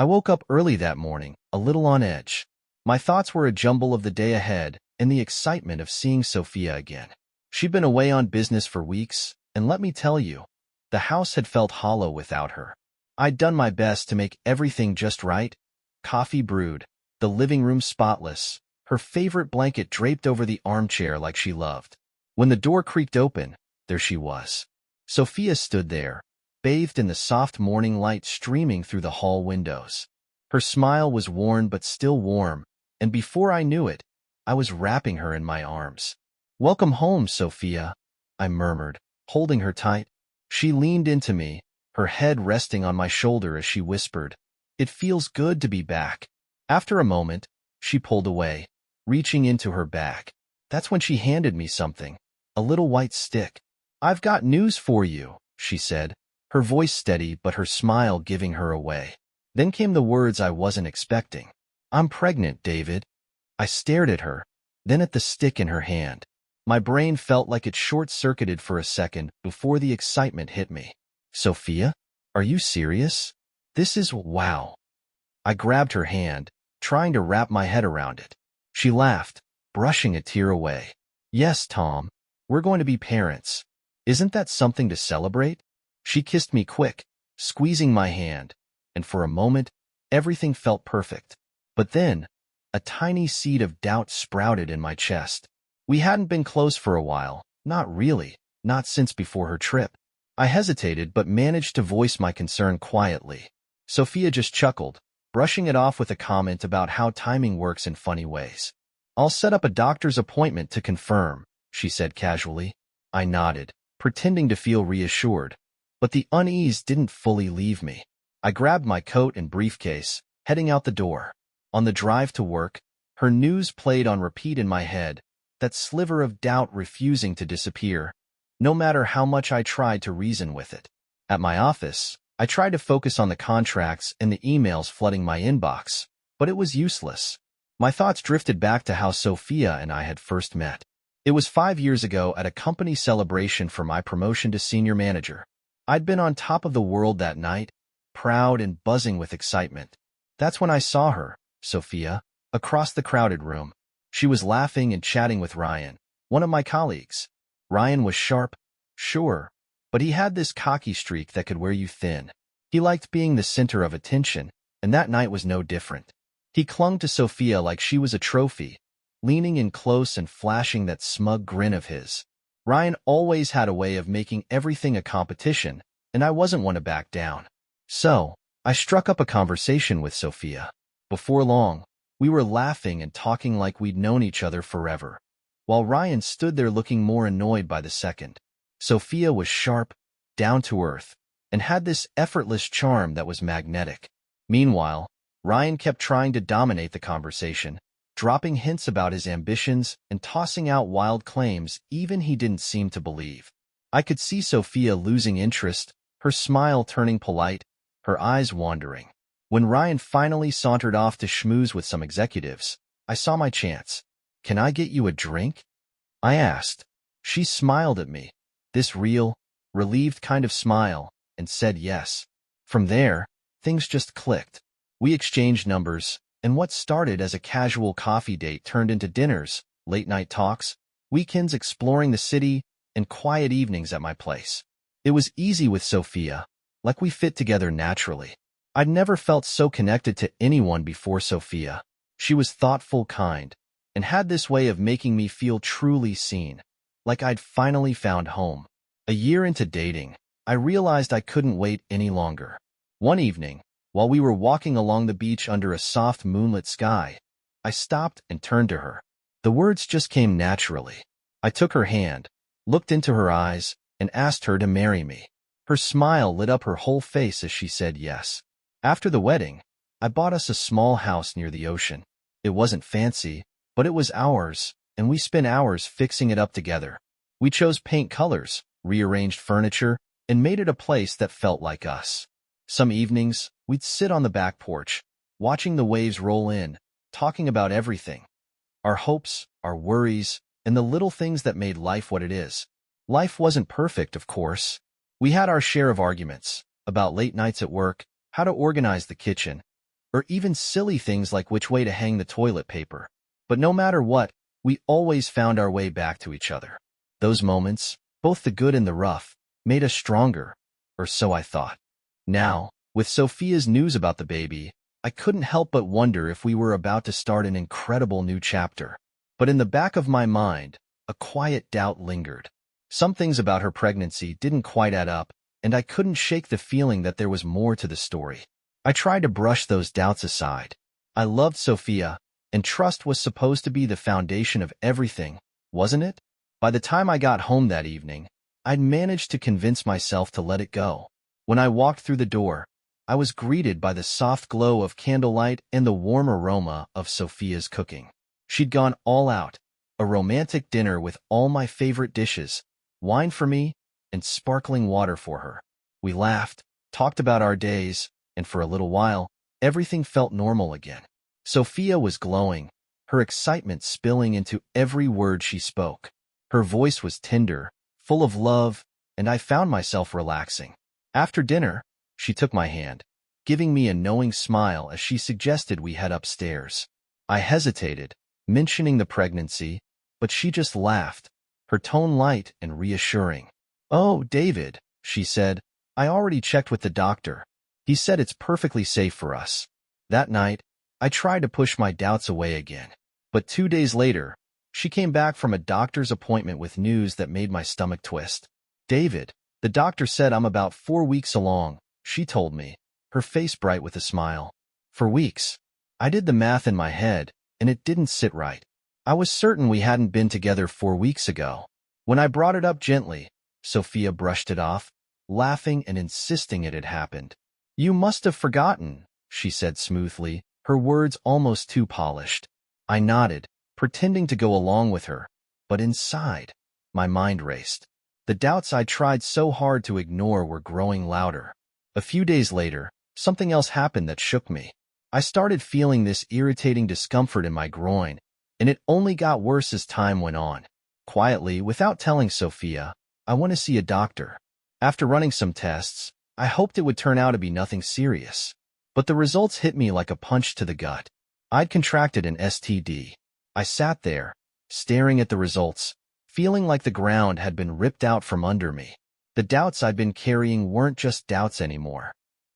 I woke up early that morning, a little on edge. My thoughts were a jumble of the day ahead and the excitement of seeing Sophia again. She'd been away on business for weeks, and let me tell you, the house had felt hollow without her. I'd done my best to make everything just right. Coffee brewed, the living room spotless, her favorite blanket draped over the armchair like she loved. When the door creaked open, there she was. Sophia stood there, bathed in the soft morning light streaming through the hall windows. Her smile was worn but still warm, and before I knew it, I was wrapping her in my arms. "Welcome home, Sophia," I murmured, holding her tight. She leaned into me, her head resting on my shoulder as she whispered, "It feels good to be back." After a moment, she pulled away, reaching into her bag. That's when she handed me something, a little white stick. "I've got news for you," she said, her voice steady but her smile giving her away. Then came the words I wasn't expecting. "I'm pregnant, David." I stared at her, then at the stick in her hand. My brain felt like it short-circuited for a second before the excitement hit me. "Sophia? Are you serious? This is wow." I grabbed her hand, trying to wrap my head around it. She laughed, brushing a tear away. "Yes, Tom, we're going to be parents. Isn't that something to celebrate?" She kissed me quick, squeezing my hand, and for a moment, everything felt perfect. But then, a tiny seed of doubt sprouted in my chest. We hadn't been close for a while, not really, not since before her trip. I hesitated but managed to voice my concern quietly. Sophia just chuckled, brushing it off with a comment about how timing works in funny ways. "I'll set up a doctor's appointment to confirm," she said casually. I nodded, pretending to feel reassured, but the unease didn't fully leave me. I grabbed my coat and briefcase, heading out the door. On the drive to work, her news played on repeat in my head, that sliver of doubt refusing to disappear, no matter how much I tried to reason with it. At my office, I tried to focus on the contracts and the emails flooding my inbox, but it was useless. My thoughts drifted back to how Sophia and I had first met. It was 5 years ago at a company celebration for my promotion to senior manager. I'd been on top of the world that night, proud and buzzing with excitement. That's when I saw her, Sophia, across the crowded room. She was laughing and chatting with Ryan, one of my colleagues. Ryan was sharp, sure, but he had this cocky streak that could wear you thin. He liked being the center of attention, and that night was no different. He clung to Sophia like she was a trophy, leaning in close and flashing that smug grin of his. Ryan always had a way of making everything a competition, and I wasn't one to back down. So, I struck up a conversation with Sophia. Before long, we were laughing and talking like we'd known each other forever, while Ryan stood there looking more annoyed by the second. Sophia was sharp, down to earth, and had this effortless charm that was magnetic. Meanwhile, Ryan kept trying to dominate the conversation, dropping hints about his ambitions and tossing out wild claims even he didn't seem to believe. I could see Sophia losing interest, her smile turning polite, her eyes wandering. When Ryan finally sauntered off to schmooze with some executives, I saw my chance. "Can I get you a drink?" I asked. She smiled at me, this real, relieved kind of smile, and said yes. From there, things just clicked. We exchanged numbers, and what started as a casual coffee date turned into dinners, late-night talks, weekends exploring the city, and quiet evenings at my place. It was easy with Sophia, like we fit together naturally. I'd never felt so connected to anyone before Sophia. She was thoughtful, kind, and had this way of making me feel truly seen, like I'd finally found home. A year into dating, I realized I couldn't wait any longer. One evening, while we were walking along the beach under a soft moonlit sky, I stopped and turned to her. The words just came naturally. I took her hand, looked into her eyes, and asked her to marry me. Her smile lit up her whole face as she said yes. After the wedding, I bought us a small house near the ocean. It wasn't fancy, but it was ours, and we spent hours fixing it up together. We chose paint colors, rearranged furniture, and made it a place that felt like us. Some evenings, we'd sit on the back porch, watching the waves roll in, talking about everything. Our hopes, our worries, and the little things that made life what it is. Life wasn't perfect, of course. We had our share of arguments, about late nights at work, how to organize the kitchen, or even silly things like which way to hang the toilet paper. But no matter what, we always found our way back to each other. Those moments, both the good and the rough, made us stronger, or so I thought. Now, with Sophia's news about the baby, I couldn't help but wonder if we were about to start an incredible new chapter. But in the back of my mind, a quiet doubt lingered. Some things about her pregnancy didn't quite add up, and I couldn't shake the feeling that there was more to the story. I tried to brush those doubts aside. I loved Sophia, and trust was supposed to be the foundation of everything, wasn't it? By the time I got home that evening, I'd managed to convince myself to let it go. When I walked through the door, I was greeted by the soft glow of candlelight and the warm aroma of Sophia's cooking. She'd gone all out, a romantic dinner with all my favorite dishes, wine for me, and sparkling water for her. We laughed, talked about our days, and for a little while, everything felt normal again. Sophia was glowing, her excitement spilling into every word she spoke. Her voice was tender, full of love, and I found myself relaxing. After dinner, she took my hand, giving me a knowing smile as she suggested we head upstairs. I hesitated, mentioning the pregnancy, but she just laughed, her tone light and reassuring. "Oh, David," she said, "I already checked with the doctor. He said it's perfectly safe for us." That night, I tried to push my doubts away again. But 2 days later, she came back from a doctor's appointment with news that made my stomach twist. "David, the doctor said I'm about 4 weeks along," she told me, her face bright with a smile. 4 weeks. I did the math in my head, and it didn't sit right. I was certain we hadn't been together 4 weeks ago. When I brought it up gently, Sophia brushed it off, laughing and insisting it had happened. "You must have forgotten," she said smoothly, her words almost too polished. I nodded, pretending to go along with her, but inside, my mind raced. The doubts I tried so hard to ignore were growing louder. A few days later, something else happened that shook me. I started feeling this irritating discomfort in my groin, and it only got worse as time went on. Quietly, without telling Sophia, I went to see a doctor. After running some tests, I hoped it would turn out to be nothing serious. But the results hit me like a punch to the gut. I'd contracted an STD. I sat there, staring at the results, feeling like the ground had been ripped out from under me. The doubts I'd been carrying weren't just doubts anymore.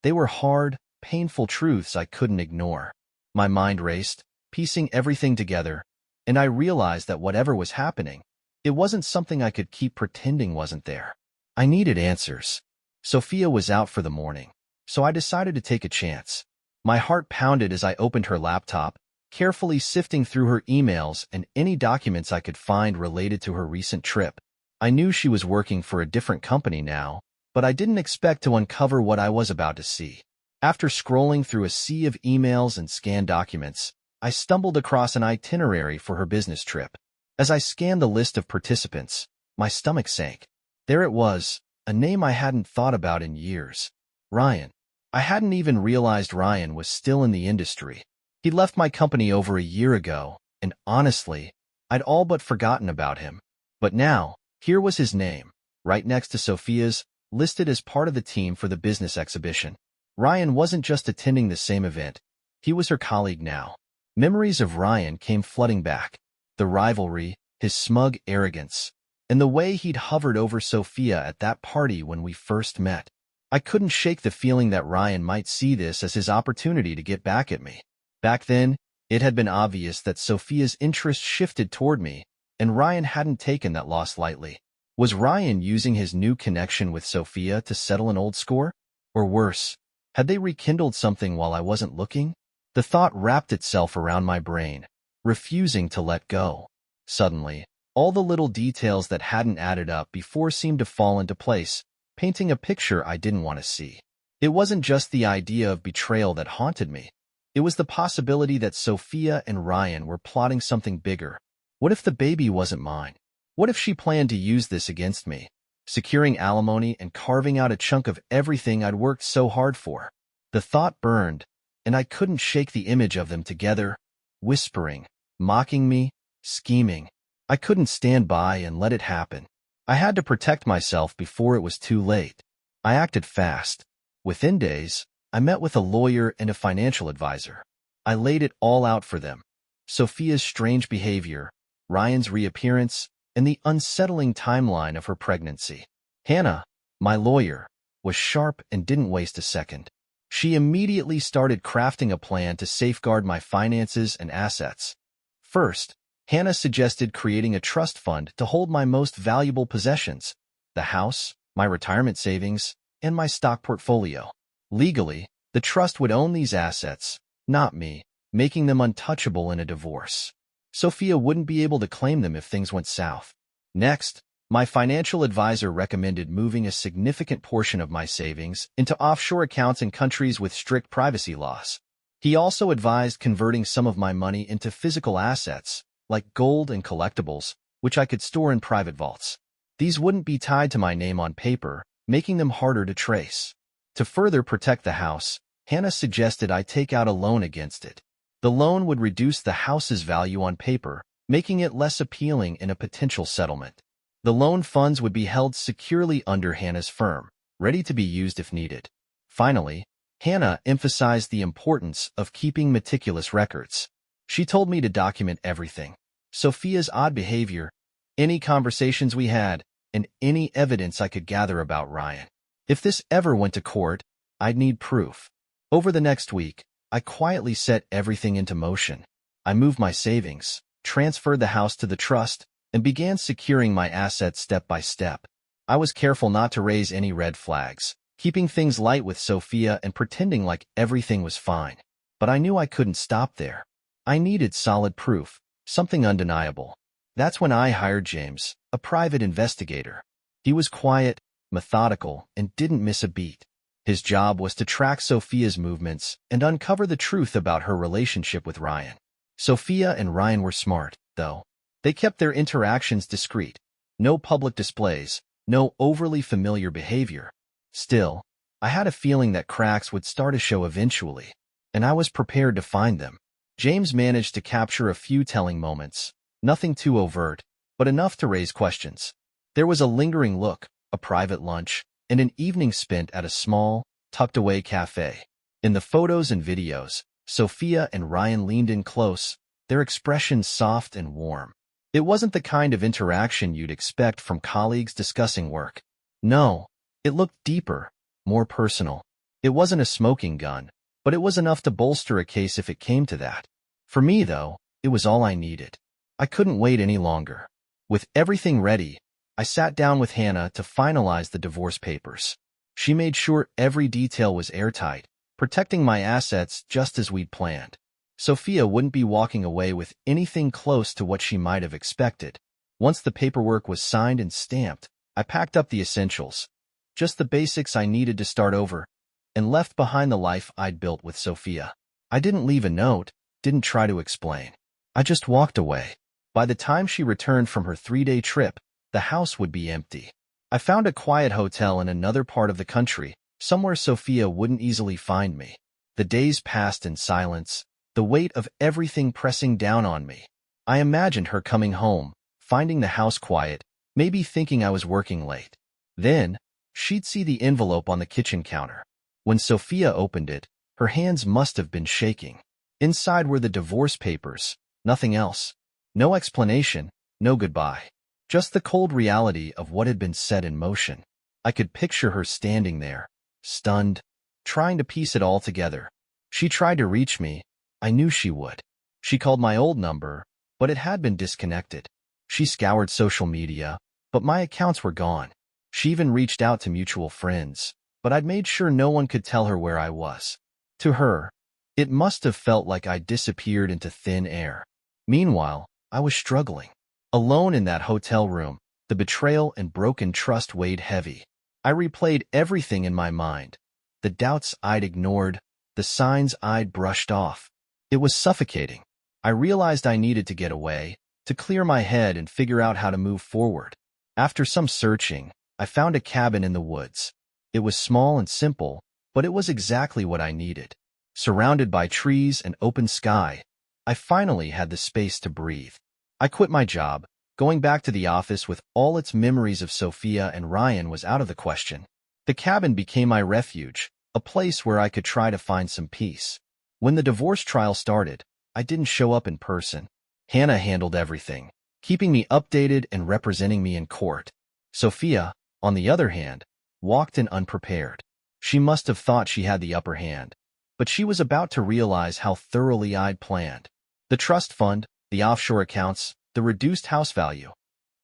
They were hard, painful truths I couldn't ignore. My mind raced, piecing everything together, and I realized that whatever was happening, it wasn't something I could keep pretending wasn't there. I needed answers. Sophia was out for the morning, so I decided to take a chance. My heart pounded as I opened her laptop, carefully sifting through her emails and any documents I could find related to her recent trip. I knew she was working for a different company now, but I didn't expect to uncover what I was about to see. After scrolling through a sea of emails and scanned documents, I stumbled across an itinerary for her business trip. As I scanned the list of participants, my stomach sank. There it was, a name I hadn't thought about in years. Ryan. I hadn't even realized Ryan was still in the industry. He'd left my company over a year ago, and honestly, I'd all but forgotten about him. But now, here was his name, right next to Sophia's, listed as part of the team for the business exhibition. Ryan wasn't just attending the same event. He was her colleague now. Memories of Ryan came flooding back. The rivalry, his smug arrogance, and the way he'd hovered over Sophia at that party when we first met. I couldn't shake the feeling that Ryan might see this as his opportunity to get back at me. Back then, it had been obvious that Sophia's interest shifted toward me, and Ryan hadn't taken that loss lightly. Was Ryan using his new connection with Sophia to settle an old score? Or worse, had they rekindled something while I wasn't looking? The thought wrapped itself around my brain, refusing to let go. Suddenly, all the little details that hadn't added up before seemed to fall into place, painting a picture I didn't want to see. It wasn't just the idea of betrayal that haunted me. It was the possibility that Sophia and Ryan were plotting something bigger. What if the baby wasn't mine? What if she planned to use this against me, securing alimony and carving out a chunk of everything I'd worked so hard for? The thought burned, and I couldn't shake the image of them together, whispering, mocking me, scheming. I couldn't stand by and let it happen. I had to protect myself before it was too late. I acted fast. Within days, I met with a lawyer and a financial advisor. I laid it all out for them. Sophia's strange behavior, Ryan's reappearance, and the unsettling timeline of her pregnancy. Hannah, my lawyer, was sharp and didn't waste a second. She immediately started crafting a plan to safeguard my finances and assets. First, Hannah suggested creating a trust fund to hold my most valuable possessions, the house, my retirement savings, and my stock portfolio. Legally, the trust would own these assets, not me, making them untouchable in a divorce. Sophia wouldn't be able to claim them if things went south. Next, my financial advisor recommended moving a significant portion of my savings into offshore accounts in countries with strict privacy laws. He also advised converting some of my money into physical assets, like gold and collectibles, which I could store in private vaults. These wouldn't be tied to my name on paper, making them harder to trace. To further protect the house, Hannah suggested I take out a loan against it. The loan would reduce the house's value on paper, making it less appealing in a potential settlement. The loan funds would be held securely under Hannah's firm, ready to be used if needed. Finally, Hannah emphasized the importance of keeping meticulous records. She told me to document everything: Sophia's odd behavior, any conversations we had, and any evidence I could gather about Ryan. If this ever went to court, I'd need proof. Over the next week, I quietly set everything into motion. I moved my savings, transferred the house to the trust, and began securing my assets step by step. I was careful not to raise any red flags, keeping things light with Sophia and pretending like everything was fine. But I knew I couldn't stop there. I needed solid proof, something undeniable. That's when I hired James, a private investigator. He was quiet, methodical, and didn't miss a beat. His job was to track Sophia's movements and uncover the truth about her relationship with Ryan. Sophia and Ryan were smart, though. They kept their interactions discreet. No public displays, no overly familiar behavior. Still, I had a feeling that cracks would start to show eventually, and I was prepared to find them. James managed to capture a few telling moments, nothing too overt, but enough to raise questions. There was a lingering look, a private lunch, and an evening spent at a small, tucked-away cafe. In the photos and videos, Sophia and Ryan leaned in close, their expressions soft and warm. It wasn't the kind of interaction you'd expect from colleagues discussing work. No, it looked deeper, more personal. It wasn't a smoking gun, but it was enough to bolster a case if it came to that. For me, though, it was all I needed. I couldn't wait any longer. With everything ready, I sat down with Hannah to finalize the divorce papers. She made sure every detail was airtight, protecting my assets just as we'd planned. Sophia wouldn't be walking away with anything close to what she might have expected. Once the paperwork was signed and stamped, I packed up the essentials, just the basics I needed to start over, and left behind the life I'd built with Sophia. I didn't leave a note, didn't try to explain. I just walked away. By the time she returned from her 3-day trip, the house would be empty. I found a quiet hotel in another part of the country, somewhere Sophia wouldn't easily find me. The days passed in silence, the weight of everything pressing down on me. I imagined her coming home, finding the house quiet, maybe thinking I was working late. Then, she'd see the envelope on the kitchen counter. When Sophia opened it, her hands must have been shaking. Inside were the divorce papers, nothing else. No explanation, no goodbye. Just the cold reality of what had been set in motion. I could picture her standing there, stunned, trying to piece it all together. She tried to reach me. I knew she would. She called my old number, but it had been disconnected. She scoured social media, but my accounts were gone. She even reached out to mutual friends, but I'd made sure no one could tell her where I was. To her, it must have felt like I disappeared into thin air. Meanwhile, I was struggling. Alone in that hotel room, the betrayal and broken trust weighed heavy. I replayed everything in my mind. The doubts I'd ignored, the signs I'd brushed off. It was suffocating. I realized I needed to get away, to clear my head and figure out how to move forward. After some searching, I found a cabin in the woods. It was small and simple, but it was exactly what I needed. Surrounded by trees and open sky, I finally had the space to breathe. I quit my job. Going back to the office with all its memories of Sophia and Ryan was out of the question. The cabin became my refuge, a place where I could try to find some peace. When the divorce trial started, I didn't show up in person. Hannah handled everything, keeping me updated and representing me in court. Sophia, on the other hand, walked in unprepared. She must have thought she had the upper hand, but she was about to realize how thoroughly I'd planned. The trust fund, the offshore accounts, the reduced house value.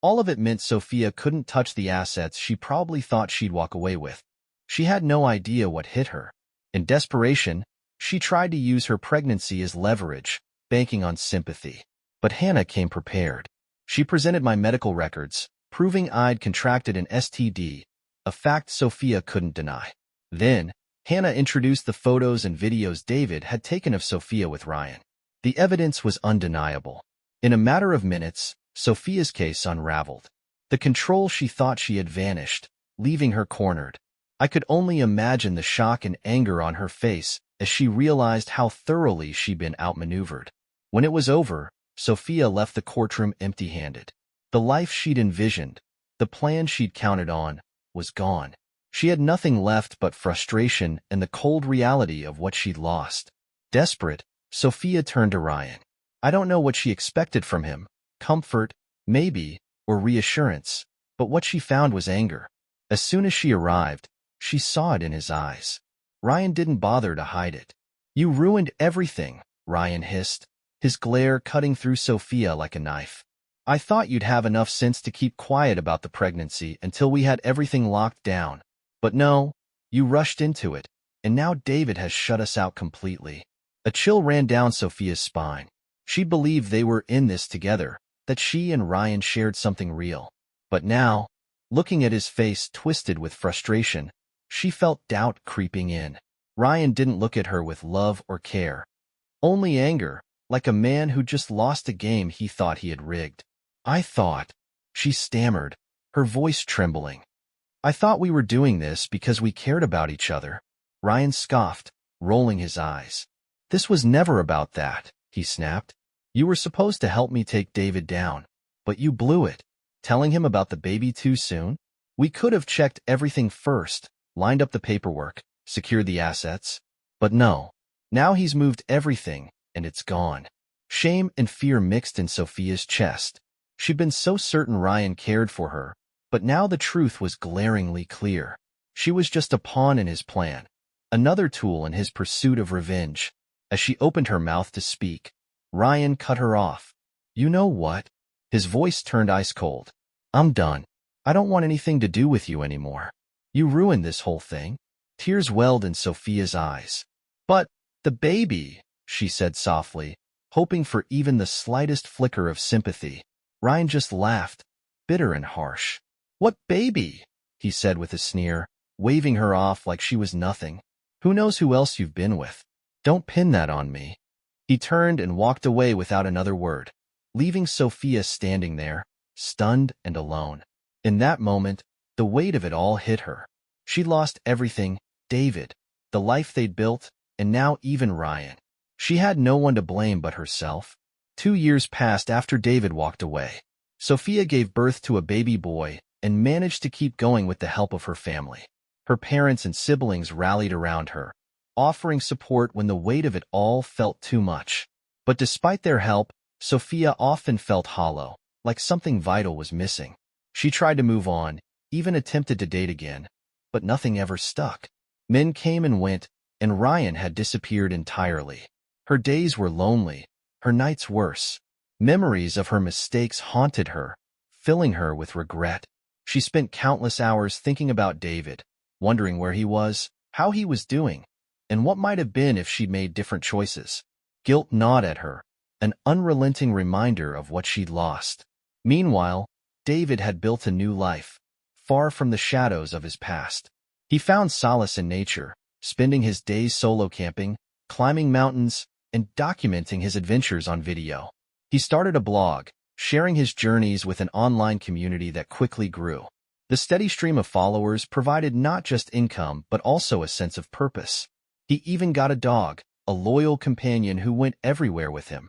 All of it meant Sophia couldn't touch the assets she probably thought she'd walk away with. She had no idea what hit her. In desperation, she tried to use her pregnancy as leverage, banking on sympathy. But Hannah came prepared. She presented my medical records, proving I'd contracted an STD, a fact Sophia couldn't deny. Then, Hannah introduced the photos and videos David had taken of Sophia with Ryan. The evidence was undeniable. In a matter of minutes, Sophia's case unraveled. The control she thought she had vanished, leaving her cornered. I could only imagine the shock and anger on her face as she realized how thoroughly she'd been outmaneuvered. When it was over, Sophia left the courtroom empty-handed. The life she'd envisioned, the plan she'd counted on, was gone. She had nothing left but frustration and the cold reality of what she'd lost. Desperate, Sophia turned to Ryan. I don't know what she expected from him, comfort, maybe, or reassurance, but what she found was anger. As soon as she arrived, she saw it in his eyes. Ryan didn't bother to hide it. You ruined everything, Ryan hissed, his glare cutting through Sophia like a knife. I thought you'd have enough sense to keep quiet about the pregnancy until we had everything locked down. But no, you rushed into it, and now David has shut us out completely. A chill ran down Sophia's spine. She believed they were in this together, that she and Ryan shared something real. But now, looking at his face twisted with frustration, she felt doubt creeping in. Ryan didn't look at her with love or care. Only anger, like a man who just lost a game he thought he had rigged. I thought, she stammered, her voice trembling. I thought we were doing this because we cared about each other. Ryan scoffed, rolling his eyes. This was never about that, he snapped. You were supposed to help me take David down, but you blew it, telling him about the baby too soon. We could have checked everything first, lined up the paperwork, secured the assets. But no, now he's moved everything, and it's gone. Shame and fear mixed in Sophia's chest. She'd been so certain Ryan cared for her, but now the truth was glaringly clear. She was just a pawn in his plan, another tool in his pursuit of revenge. As she opened her mouth to speak, Ryan cut her off. You know what? His voice turned ice cold. I'm done. I don't want anything to do with you anymore. You ruined this whole thing. Tears welled in Sophia's eyes. But the baby, she said softly, hoping for even the slightest flicker of sympathy. Ryan just laughed, bitter and harsh. What baby? He said with a sneer, waving her off like she was nothing. Who knows who else you've been with? Don't pin that on me. He turned and walked away without another word, leaving Sophia standing there, stunned and alone. In that moment, the weight of it all hit her. She'd lost everything, David, the life they'd built, and now even Ryan. She had no one to blame but herself. 2 years passed after David walked away. Sophia gave birth to a baby boy and managed to keep going with the help of her family. Her parents and siblings rallied around her, offering support when the weight of it all felt too much. But despite their help, Sophia often felt hollow, like something vital was missing. She tried to move on, even attempted to date again, but nothing ever stuck. Men came and went, and Ryan had disappeared entirely. Her days were lonely, her nights worse. Memories of her mistakes haunted her, filling her with regret. She spent countless hours thinking about David, wondering where he was, how he was doing, and what might have been if she'd made different choices. Guilt gnawed at her, an unrelenting reminder of what she'd lost. Meanwhile, David had built a new life, far from the shadows of his past. He found solace in nature, spending his days solo camping, climbing mountains, and documenting his adventures on video. He started a blog, sharing his journeys with an online community that quickly grew. The steady stream of followers provided not just income but also a sense of purpose. He even got a dog, a loyal companion who went everywhere with him,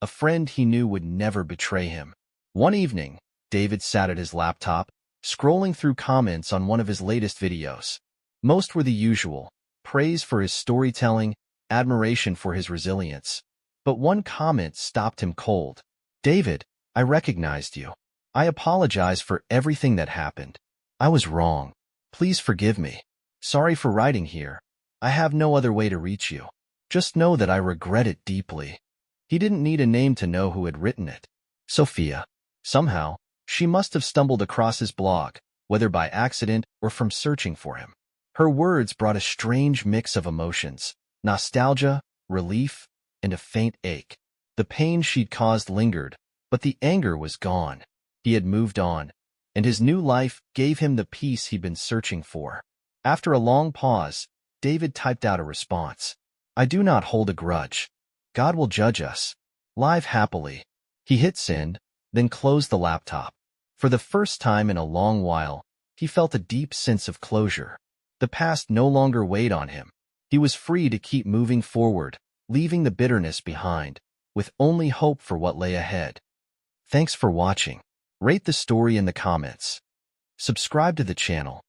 a friend he knew would never betray him. One evening, David sat at his laptop, scrolling through comments on one of his latest videos. Most were the usual: praise for his storytelling, admiration for his resilience. But one comment stopped him cold. "David, I recognized you. I apologize for everything that happened. I was wrong. Please forgive me. Sorry for writing here. I have no other way to reach you. Just know that I regret it deeply." He didn't need a name to know who had written it. Sophia. Somehow, she must have stumbled across his blog, whether by accident or from searching for him. Her words brought a strange mix of emotions: nostalgia, relief, and a faint ache. The pain she'd caused lingered, but the anger was gone. He had moved on, and his new life gave him the peace he'd been searching for. After a long pause, David typed out a response. "I do not hold a grudge. God will judge us. Live happily." He hit send, then closed the laptop. For the first time in a long while, he felt a deep sense of closure. The past no longer weighed on him. He was free to keep moving forward, leaving the bitterness behind, with only hope for what lay ahead. Thanks for watching. Rate the story in the comments. Subscribe to the channel